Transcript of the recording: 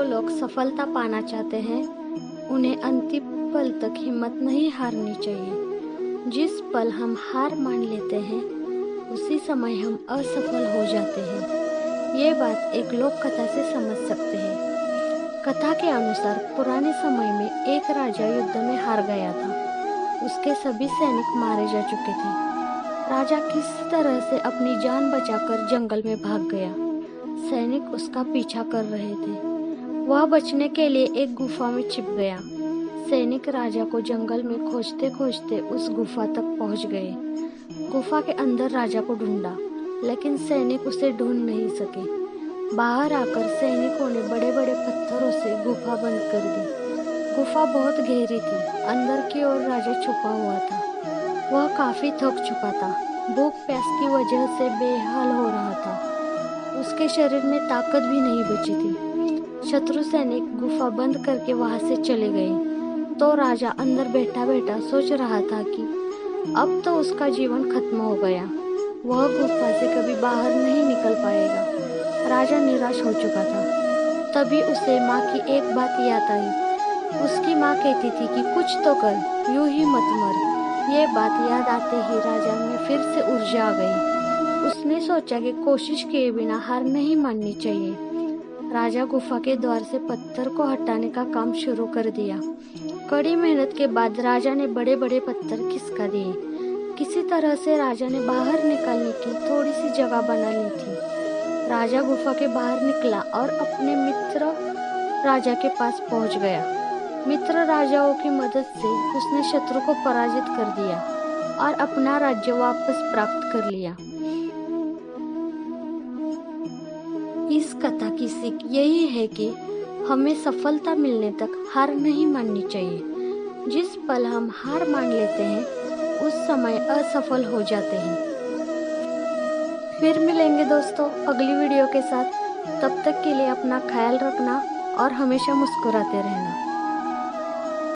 जो लोग सफलता पाना चाहते हैं, उन्हें अंतिम पल तक हिम्मत नहीं हारनी चाहिए। जिस पल हम हार मान लेते हैं, उसी समय हम असफल हो जाते हैं। ये बात एक लोक कथा से समझ सकते हैं। कथा के अनुसार पुराने समय में एक राजा युद्ध में हार गया था। उसके सभी सैनिक मारे जा चुके थे। राजा किसी तरह से अपनी जान बचाकर जंगल में भाग गया। सैनिक उसका पीछा कर रहे थे। वह बचने के लिए एक गुफा में छिप गया। सैनिक राजा को जंगल में खोजते खोजते उस गुफा तक पहुंच गए। गुफा के अंदर राजा को ढूंढा, लेकिन सैनिक उसे ढूंढ नहीं सके। बाहर आकर सैनिकों ने बड़े बड़े पत्थरों से गुफा बंद कर दी। गुफा बहुत गहरी थी। अंदर की ओर राजा छुपा हुआ था। वह काफी थक चुका था। भूख प्यास की वजह से बेहाल हो रहा था। उसके शरीर में ताकत भी नहीं बची थी। शत्रु सैनिक गुफा बंद करके वहां से चले गए। तो राजा अंदर बैठा बैठा सोच रहा था कि अब तो उसका जीवन खत्म हो गया। वह गुफा से कभी बाहर नहीं निकल पाएगा। राजा निराश हो चुका था। तभी उसे माँ की एक बात याद आई। उसकी माँ कहती थी कि कुछ तो कर, यूं ही मत मर। ये बात याद आते ही राजा में फिर से ऊर्जा आ गई। उसने सोचा कि कोशिश किए बिना हार नहीं माननी चाहिए। राजा गुफा के द्वार से पत्थर को हटाने का काम शुरू कर दिया। कड़ी मेहनत के बाद राजा ने बड़े बड़े पत्थर खिसका दिए। किसी तरह से राजा ने बाहर निकलने की थोड़ी सी जगह बना ली थी। राजा गुफा के बाहर निकला और अपने मित्र राजा के पास पहुंच गया। मित्र राजाओं की मदद से उसने शत्रु को पराजित कर दिया और अपना राज्य वापस प्राप्त कर लिया। इस कथा की सीख यही है कि हमें सफलता मिलने तक हार नहीं माननी चाहिए। जिस पल हम हार मान लेते हैं, उस समय असफल हो जाते हैं। फिर मिलेंगे दोस्तों अगली वीडियो के साथ। तब तक के लिए अपना ख्याल रखना और हमेशा मुस्कुराते रहना।